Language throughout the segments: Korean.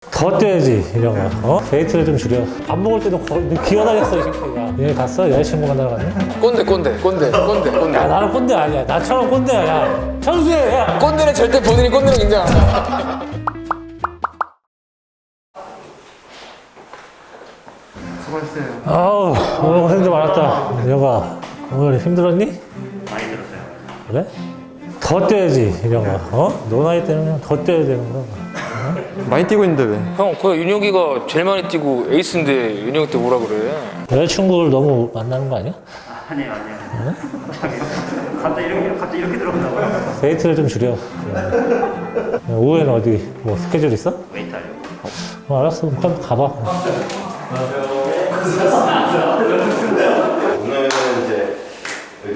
더 떼야지 이런 거. 데이트를 좀 줄여. 밥 먹을 때도 기어다녔어 이 새끼가. 얘 갔어? 여자친구 만나러 갔네? 꼰대. 야 나는 꼰대 아니야. 나처럼 꼰대야. 야 천수해. 야. 꼰대는 절대 본인이 꼰대라고 인정 안 한다. 수고했어요. 아우 오늘 고생도 많았다. 여가 오늘 힘들었니? 많이 들었어요. 그래? 더 떼야지 이런 거. 너 나이 때는 더 떼야 되는 거. 많이 뛰고 있는데 왜? 형, 그 윤혁이가 제일 많이 뛰고 에이스인데 윤혁이 때 뭐라 그래? 여자친구를 너무 만나는 거 아니야? 아니에요. 갑자기 이렇게 들어온다고요? 데이트를 좀 줄여. 오후에는 어디 뭐 스케줄 있어? 웨이트 하려고. 알았어. 그럼 가봐. 오늘은 이제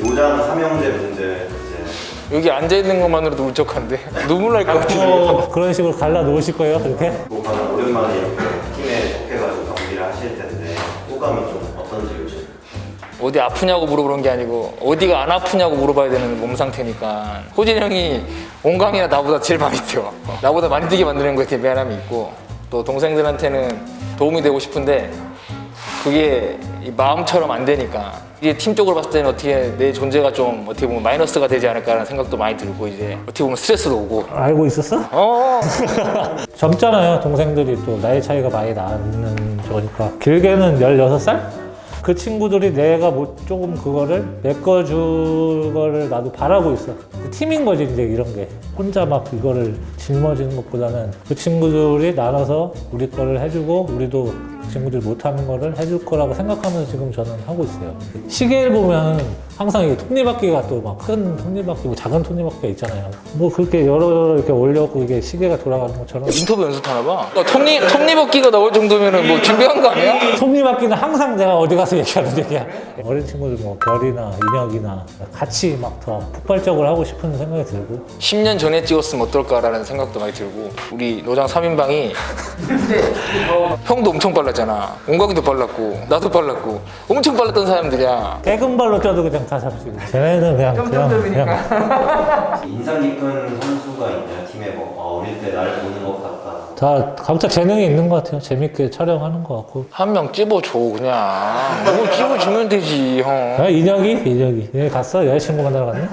노장 삼형제 문제 이제 여기 앉아있는 것만으로도 울적한데? 눈물 날 것 같은데. 그런 식으로 갈라 놓으실 거예요? 그렇게? 목하는 오랜만에 이렇게 팀에 속해가지고 경기를 하실 텐데 소감이 좀 어떤지 요즘? 어디 아프냐고 물어보는 게 아니고 어디가 안 아프냐고 물어봐야 되는 몸 상태니까 호진 형이 온강이나 나보다 제일 많이 뛰어. 나보다 많이 뛰게 만드는 거에 대해 미안함이 있고 또 동생들한테는 도움이 되고 싶은데 그게 이 마음처럼 안 되니까 이제 팀적으로 봤을 때는 어떻게 내 존재가 좀 어떻게 보면 마이너스가 되지 않을까라는 생각도 많이 들고 이제 어떻게 보면 스트레스도 오고 알고 있었어? 젊잖아요. 동생들이 또 나이 차이가 많이 나는 거니까. 길게는 16살? 그 친구들이 내가 뭐 조금 그거를 메꿔줄 거를 나도 바라고 있어. 팀인 거지 이제 이런 게. 혼자 막 이거를 짊어지는 것보다는 그 친구들이 나눠서 우리 거를 해주고 우리도 그 친구들이 못하는 거를 해줄 거라고 생각하면서 지금 저는 하고 있어요. 시계를 보면 항상 이게 톱니바퀴가 또 막 큰 톱니바퀴, 뭐 작은 톱니바퀴가 있잖아요. 뭐 그렇게 여러 이렇게 올려고 이게 시계가 돌아가는 것처럼 인터뷰 연습하나 봐. 톱니바퀴가 나올 정도면 뭐 준비한 거 아니야? 톱니바퀴는 항상 내가 어디 가서 얘기하는 얘기야. 어린 친구들 뭐 별이나 인혁이나 같이 막 더 폭발적으로 하고 싶은 생각이 들고. 10년 전에 찍었으면 어떨까라는 생각도 많이 들고 우리 노장 3인방이 형도 엄청 빨랐잖아. 온광이도 빨랐고 나도 빨랐고 엄청 빨랐던 사람들이야. 깨금발로 뛰어도 그냥 다 잡히고. 쟤네는 그냥 인상 깊은 선수가 있나요? 팀에 뭐 어릴 때 날 보는 것 같다. 다 각자 재능이 있는 것 같아요. 재밌게 촬영하는 것 같고. 한 명 찝어줘 그냥. 뭐 찝어주면 되지 형. 아, 인혁이 얘 갔어? 여자친구 만나러 갔네?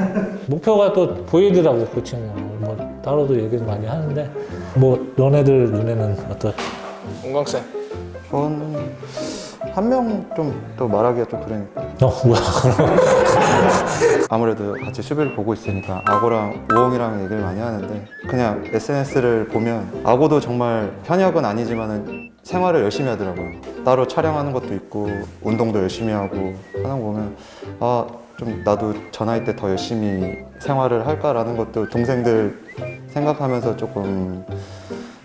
목표가 또 보이더라고 그 친구. 뭐 따로도 얘기를 많이 하는데 뭐 너네들 눈에는 어떤? 온광쌤. 저는 한 명 좀 또 말하기가 좀 그러니까 뭐야? 아무래도 같이 수비를 보고 있으니까 아고랑 우홍이랑 얘기를 많이 하는데 그냥 SNS를 보면 아고도 정말 현역은 아니지만은 생활을 열심히 하더라고요. 따로 촬영하는 것도 있고 운동도 열심히 하고 하는 거 보면 아 좀 나도 저 나이 때 더 열심히 생활을 할까라는 것도 동생들 생각하면서 조금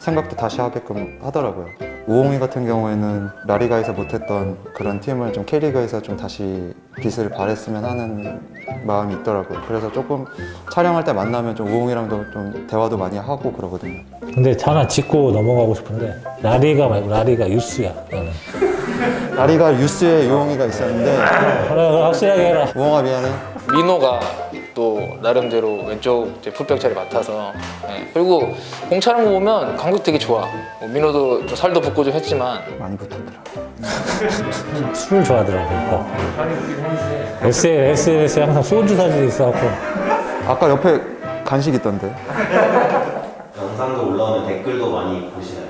생각도 다시 하게끔 하더라고요. 우홍이 같은 경우에는 라리가에서 못했던 그런 팀을 좀 K리그에서 좀 다시 빛을 발했으면 하는 마음이 있더라고요. 그래서 조금 촬영할 때 만나면 좀 우홍이랑도 좀 대화도 많이 하고 그러거든요. 근데 하나 짚고 넘어가고 싶은데 라리가 말고 라리가 유스야. 나는. 라리가 유스에 우홍이가 있었는데 그래, 확실하게 해라. 우홍아 미안해. 민호가 또 나름대로 왼쪽 이제 풀백 자리 맡아서 예. 그리고 공차는 거 보면 감각 되게 좋아. 뭐 민호도 좀 살도 붓고 좀 했지만 많이 붙었더라. 술을 좋아하더라고. SNS에 항상 소주 사진이 있어갖고. 아까 옆에 간식 있던데. 영상도 올라오면 댓글도 많이 보시나요?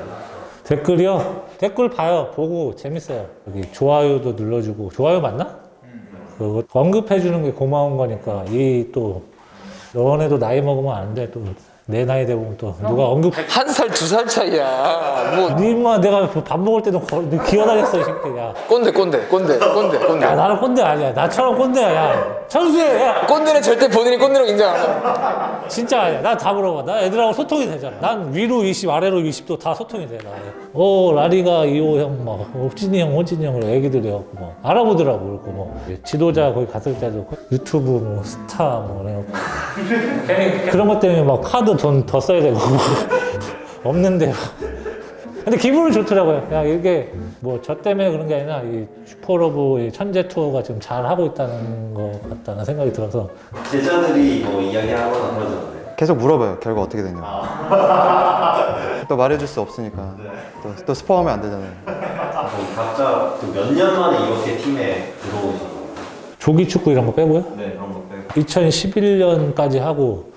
댓글이요? 댓글 봐요. 보고 재밌어요. 여기 좋아요도 눌러주고. 좋아요 맞나? 그거 언급해주는 게 고마운 거니까. 이 또 너네도 나이 먹으면 안 돼. 또 내 나이 되면 또 누가 언급. 1살, 2살 차이야. 뭐 니마 내가 밥 먹을 때도 기어다녔어 이 새끼야. 꼰대. 야 나는 꼰대 아니야. 나처럼 꼰대야. 야 천수해. 야 꼰대는 절대 본인이 꼰대라고 인정 안 한다. 진짜 아니야. 나 다 물어봐. 나 애들하고 소통이 되잖아. 난 위로 20, 아래로 20도 다 소통이 돼. 나는. 라리가 이호 형, 막 옥진이 형, 호진이 형으로 애기들이 갖고 뭐 알아보더라고. 그리고 뭐 지도자 거기 갔을 때도 유튜브 뭐 스타 뭐 그래갖고 그런 것 때문에 막 카드 돈 더 써야 되고 없는데. 근데 기분은 좋더라고요. 그냥 이게 뭐 저 때문에 그런 게 아니라 이 슈퍼러브 이 천재 투어가 지금 잘 하고 있다는 것 같다는 생각이 들어서. 제자들이 뭐 이야기하거나 그러잖아요. 계속 물어봐요. 결과 어떻게 됐냐고. 또 말해줄 수 없으니까 또 스포하면 안 되잖아요. 그럼 각자 몇 년 만에 이렇게 팀에 들어오신 거예요? 조기 축구 이런 거 빼고요. 네, 그런 거 빼고. 2011년까지 하고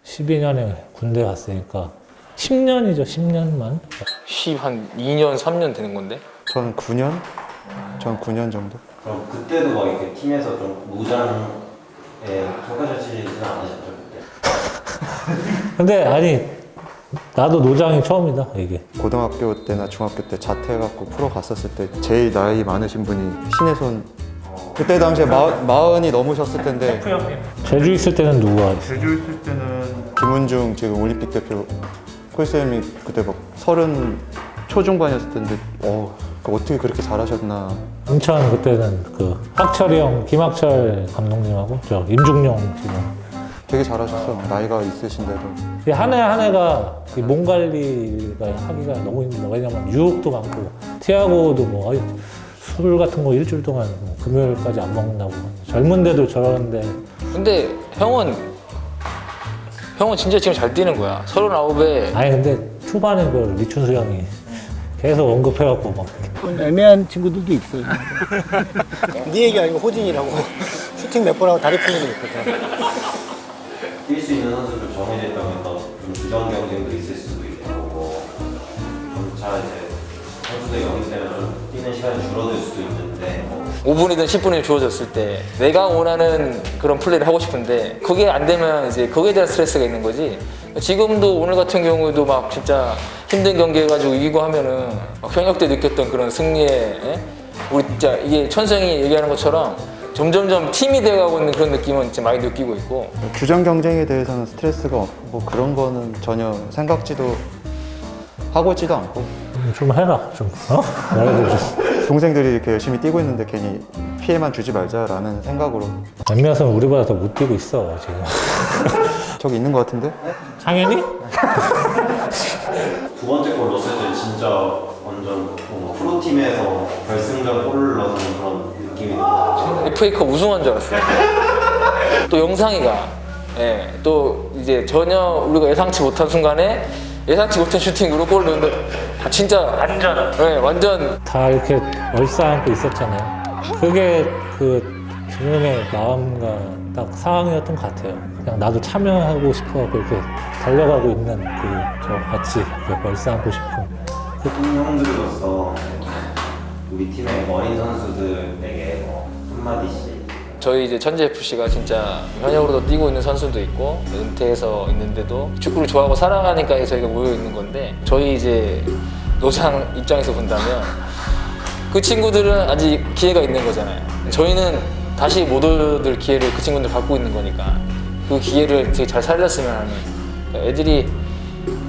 12년에 군대 갔으니까 10년이죠. 10년만. 한 2년, 3년 되는 건데. 전 9년? 전 9년 정도? 그럼 그때도 막 이렇게 팀에서 좀 노장에 속하시지는 않으셨죠? 그때? 근데 아니 나도 노장이 처음이다 이게. 고등학교 때나 중학교 때 자퇴해갖고 프로 갔었을 때 제일 나이 많으신 분이 신혜손 그때 당시에 마흔이 넘으셨을 텐데 제주 있을 때는 누구가 있어? 제주 있을 때는 김은중 지금 올림픽 대표 콜쌤이 그때 막 30 초중반이었을 텐데 어떻게 그렇게 잘하셨나. 인천 그때는 그 학철이 형, 김학철 감독님하고 저 임중용 지금 되게 잘하셨어. 나이가 있으신데도. 이 한 해 한 해가 이 몸 관리가 하기가 너무 힘들어. 왜냐면 유혹도 많고 티아고도 뭐 술 같은 거 일주일 동안 뭐 금요일까지 안 먹는다고. 젊은데도 저러는데 근데 형은 진짜 지금 잘 뛰는 거야. 39에 아니 근데 초반에 그 리춘수 형이 계속 언급해갖고 막 애매한 친구들도 있어요. 네 얘기 아니고 호진이라고 슈팅 몇 번 하고 다리 풀리는 거 있거든. 뛸 수 있는 선수를 정해져 있다면 좀 주전 경쟁도 있을 수도 있고 점차 이제 선수들 영입 때문에 좀 뛰는 시간이 줄어들 수도 있는데 5분이든 10분이든 주어졌을 때 내가 원하는 그런 플레이를 하고 싶은데 그게 안 되면 이제 거기에 대한 스트레스가 있는 거지. 지금도 오늘 같은 경우도 막 진짜 힘든 경기 해가지고 이기고 하면은 막 현역 때 느꼈던 그런 승리에 우리 진짜 이게 천성이 얘기하는 것처럼 점점점 팀이 되어가고 있는 그런 느낌은 진짜 많이 느끼고 있고. 주전 경쟁에 대해서는 스트레스가 뭐 그런 거는 전혀 생각지도 하고 있지도 않고 좀 해라 좀 말해줘 좀. 동생들이 이렇게 열심히 뛰고 있는데 괜히 피해만 주지 말자라는 생각으로. 몇몇은 우리보다 더 못 뛰고 있어 지금. 저기 있는 것 같은데? 상현이? 두 번째 골 넣었을 때 진짜 완전 뭔가 프로팀에서 결승전 골을 넣는 그런 느낌이 들어요. FA컵 우승한 줄 알았어요. 또 영상이가 또 이제 전혀 우리가 예상치 못한 순간에 예상치 못한 슈팅으로 골을 넣는데 진짜 완전 다 이렇게 얼싸안고 있었잖아요. 그게 그 지금의 마음과 딱 상황이었던 것 같아요. 그냥 나도 참여하고 싶어갖고 이렇게 달려가고 있는 저 같이 이렇게 얼싸안고 싶은. 형들로서 우리 팀의 어린 선수들에게 뭐 한마디씩. 저희 이제 천재 FC가 진짜 현역으로도 뛰고 있는 선수도 있고 은퇴해서 있는데도 축구를 좋아하고 사랑하니까 저희가 모여 있는 건데 저희 이제 노장 입장에서 본다면 그 친구들은 아직 기회가 있는 거잖아요. 저희는 다시 못 얻을 기회를 그 친구들 갖고 있는 거니까 그 기회를 되게 잘 살렸으면 하는. 그러니까 애들이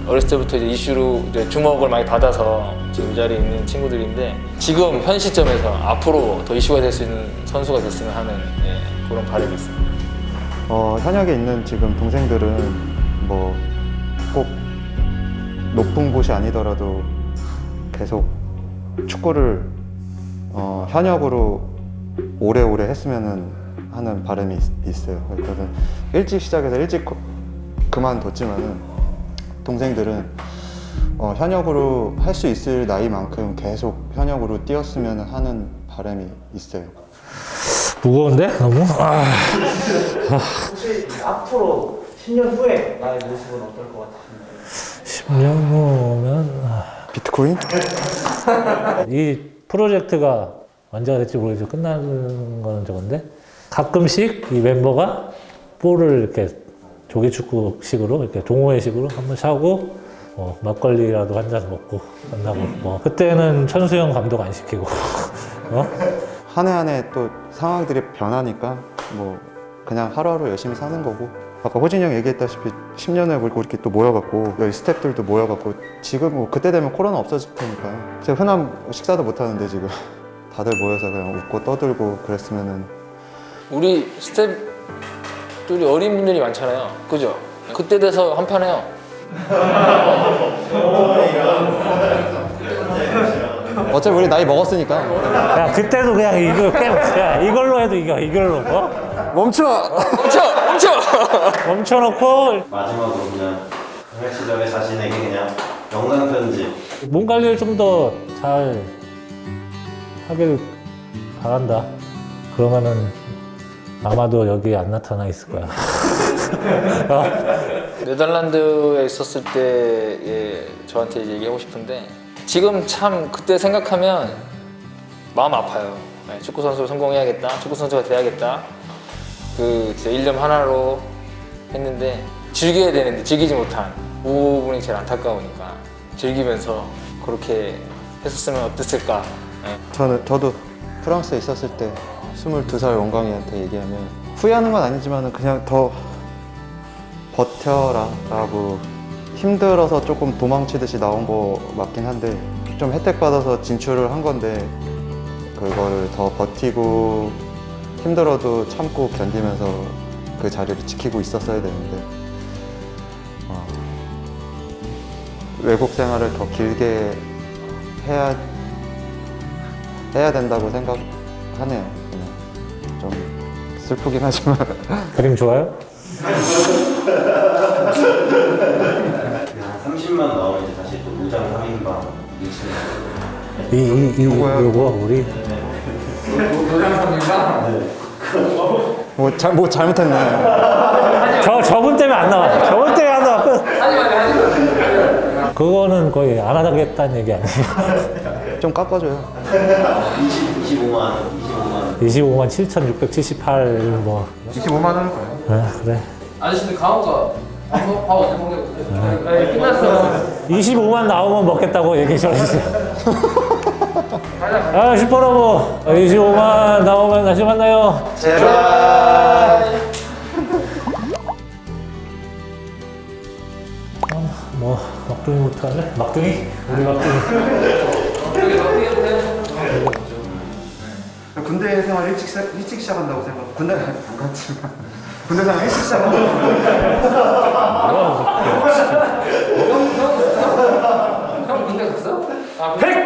어렸을 때부터 이제 이슈로 이제 주목을 많이 받아서 지금 이 자리에 있는 친구들인데 지금 현 시점에서 앞으로 더 이슈가 될 수 있는 선수가 됐으면 하는 그런 바람이 있습니다. 현역에 있는 지금 동생들은 뭐 꼭 높은 곳이 아니더라도 계속 축구를 현역으로 오래오래 했으면 하는 바람이 있어요. 그러니까 일찍 시작해서 일찍 그만뒀지만은 동생들은 현역으로 할 수 있을 나이만큼 계속 현역으로 뛰었으면 하는 바람이 있어요. 무거운데? 너무? 혹시 앞으로 10년 후에 나의 모습은 어떨 것 같으신가요? 10년 후면 비트코인? 이 프로젝트가 언제가 될지 모르겠지만 끝나는 거는 저건데 가끔씩 이 멤버가 볼을 이렇게 조기축구식으로 이렇게 동호회식으로 한번 사고 막걸리라도 한 잔 먹고 만나고 그때는 천수영 감독 안 시키고 한 해 한 해 또 상황들이 변하니까 뭐 그냥 하루하루 열심히 사는 거고 아까 호진이 형 얘기했다시피 10년을 걸고 이렇게 또 모여갖고 여기 스태프들도 모여갖고 지금 뭐 그때 되면 코로나 없어질 테니까 제가 흔한 식사도 못 하는데 지금 다들 모여서 그냥 웃고 떠들고 그랬으면은 우리 스태프들이 어린 분들이 많잖아요. 그죠? 그때 돼서 한판 해요. 어차피 우리 나이 먹었으니까 야 그때도 그냥 이걸로 해도 이걸로 멈춰! 멈춰! 멈춰놓고 마지막으로 그냥 경력 시절에 자신에게 그냥 영상 편지. 몸 관리를 좀 더 잘 하길 바란다. 그러면은 아마도 여기 안 나타나 있을 거야. 네덜란드에 있었을 때 저한테 이제 얘기하고 싶은데 지금 참 그때 생각하면 마음 아파요. 네, 축구 선수로 성공해야겠다. 축구 선수가 돼야겠다. 그 진짜 일념 하나로 했는데 즐겨야 되는데 즐기지 못한 그 부분이 제일 안타까우니까 즐기면서 그렇게 했었으면 어땠을까. 네. 저도 프랑스에 있었을 때 22살 원광이한테 얘기하면 후회하는 건 아니지만 그냥 더 버텨라 라고 힘들어서 조금 도망치듯이 나온 거 맞긴 한데 좀 혜택 받아서 진출을 한 건데 그거를 더 버티고 힘들어도 참고 견디면서 그 자리를 지키고 있었어야 되는데 외국 생활을 더 길게 해야 된다고 생각하네요. 그냥 좀 슬프긴 하지만 그림 좋아요? 한 30만 나오면 이제 다시 또 무장 3인방 미치는 요거 우리 뭐 잘못했네. 저분 때문에 안 나와. 저분 때문에 안 나와. 끝. 그거는 거의 안 하겠다는 얘기 아니에요. 좀 깎아줘요. 25만 7,678 뭐. 25만 원일 거예요. 그래. 아저씨들 강호가 밥 어디 먹는 거 끝났어. 25만 나오면 먹겠다고 얘기 좀 해주세요. 슈퍼러브 25만 나오면 다시 만나요. 제발. 뭐 막둥이부터 할래? 막둥이? 우리 막둥이. 군대 생활 일찍 시작한다고 생각. 군대 안 갔지만 군대 생활 일찍 시작한다고. 형 군대 갔어? 100